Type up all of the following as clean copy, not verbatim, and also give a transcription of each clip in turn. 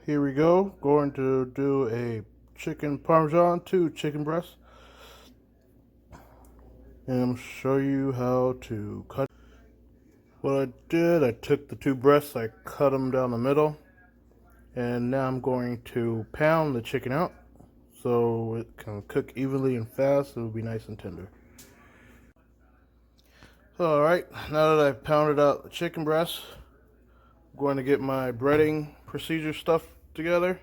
Here we go. Going to do a chicken parmesan, 2 chicken breasts, and show you how to cut. What I did, I took the 2 breasts, I cut them down the middle, and now I'm going to pound the chicken out so it can cook evenly and fast. It will be nice and tender. Alright, now that I've pounded out the chicken breasts, I'm going to get my breading procedure stuff together.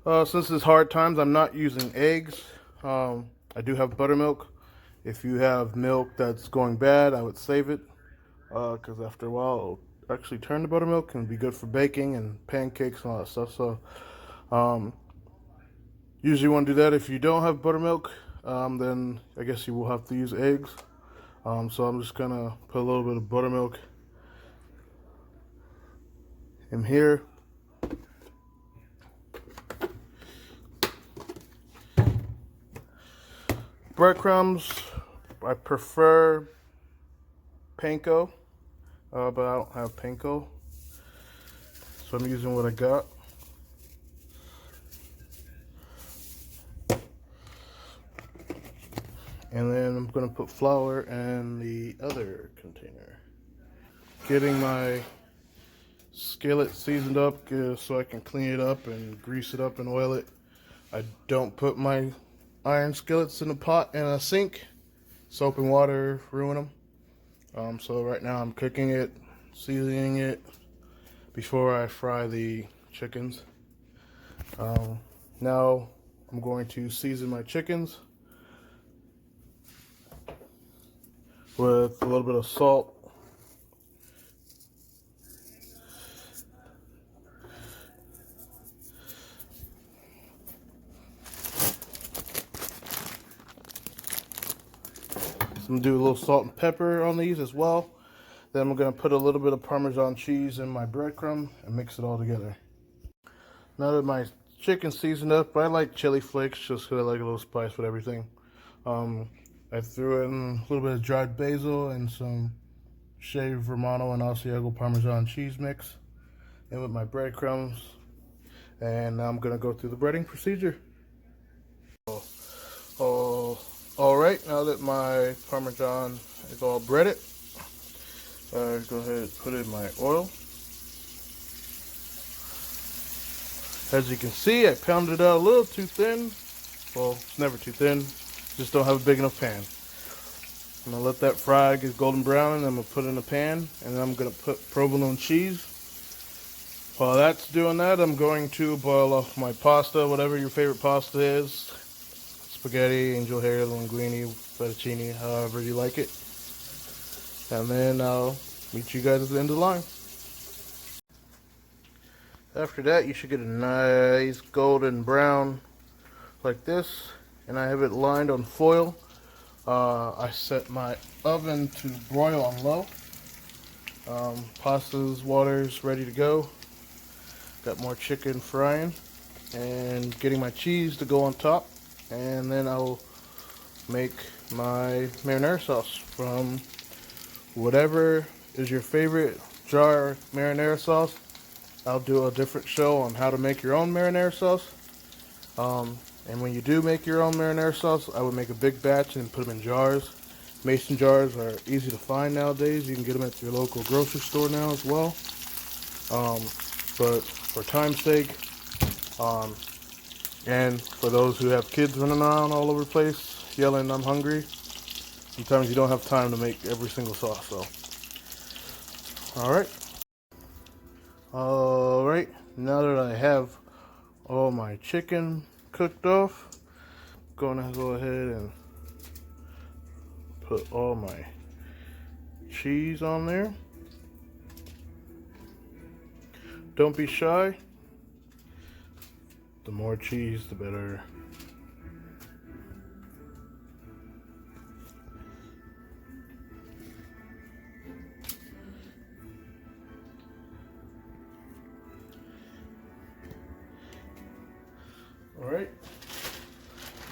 Since it's hard times, I'm not using eggs. I do have buttermilk. If you have milk that's going bad, I would save it, because after a while it'll actually turn to buttermilk and be good for baking and pancakes and all that stuff. So usually you want to do that. If you don't have buttermilk, then I guess you will have to use eggs. So I'm just gonna put a little bit of buttermilk in here. Breadcrumbs, I prefer panko, but I don't have panko, so I'm using what I got. And then I'm gonna put flour in the other container. Getting my skillet seasoned up so I can clean it up and grease it up and oil it. I don't put my iron skillets in a pot and a sink. Soap and water ruin them. So right now I'm cooking it, seasoning it before I fry the chickens. Now I'm going to season my chickens with a little bit of salt, so I'm gonna do a little salt and pepper on these as well. Then I'm gonna put a little bit of Parmesan cheese in my breadcrumb and mix it all together. Now that my chicken's seasoned up, I like chili flakes just because I like a little spice with everything. I threw in a little bit of dried basil and some shaved Romano and Asiago Parmesan cheese mix in with my breadcrumbs. And now I'm gonna go through the breading procedure. Alright, now that my Parmesan is all breaded, go ahead and put in my oil. As you can see, I pounded it out a little too thin. Well, it's never too thin, just don't have a big enough pan. I'm gonna let that fry, get golden brown, and I'm gonna put it in a pan, and then I'm gonna put provolone cheese. While that's doing that, I'm going to boil off my pasta, whatever your favorite pasta is. Spaghetti, angel hair, linguine, fettuccine, however you like it. And then I'll meet you guys at the end of the line. After that, you should get a nice golden brown like this, and I have it lined on foil. I set my oven to broil on low. Pasta's water's ready to go. Got more chicken frying and getting my cheese to go on top, and then I'll make my marinara sauce from whatever is your favorite jar marinara sauce. I'll do a different show on how to make your own marinara sauce. And when you do make your own marinara sauce, I would make a big batch and put them in jars. Mason jars are easy to find nowadays. You can get them at your local grocery store now as well. But for time's sake, and for those who have kids running around all over the place yelling, "I'm hungry," sometimes you don't have time to make every single sauce. So, Alright, now that I have all my chicken cooked off, I'm gonna go ahead and put all my cheese on there. Don't be shy. The more cheese, the better. Alright,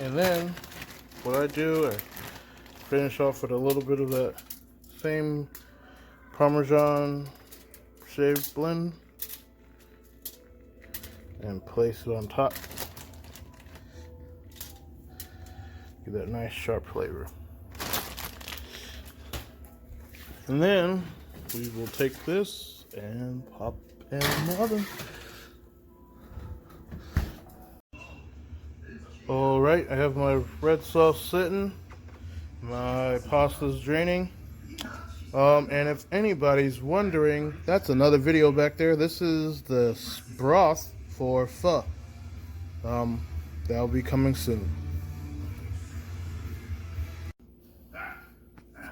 and then what I do, I finish off with a little bit of that same Parmesan shaved blend. and place it on top. Give that nice sharp flavor. And then we will take this and pop in the oven. Alright, I have my red sauce sitting. My pasta's draining. And if anybody's wondering, that's another video back there. This is the broth for pho. That'll be coming soon.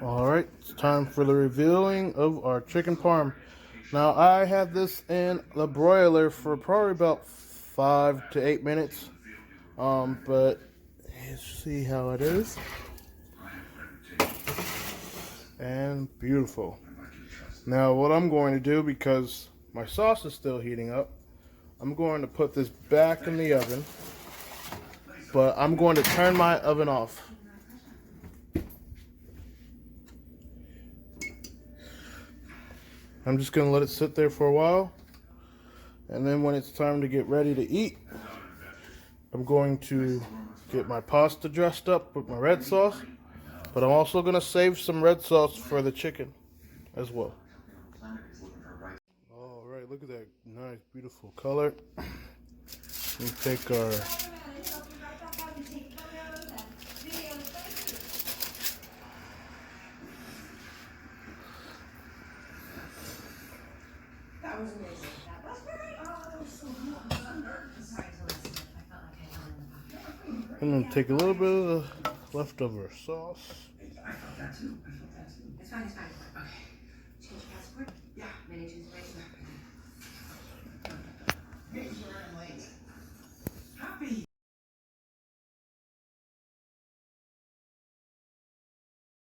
Alright, it's time for the revealing of our chicken parm. Now, I had this in the broiler for probably about 5 to 8 minutes. But let's see how it is. And beautiful. Now, what I'm going to do, because my sauce is still heating up, I'm going to put this back in the oven. But I'm going to turn my oven off. I'm just going to let it sit there for a while. And then when it's time to get ready to eat, I'm going to get my pasta dressed up with my red sauce. But I'm also going to save some red sauce for the chicken as well. Alright, look at that nice, beautiful color. We take our That was amazing. That was very awesome. I'm going to take a little bit of the leftover sauce. I felt that too. It's fine, it's fine.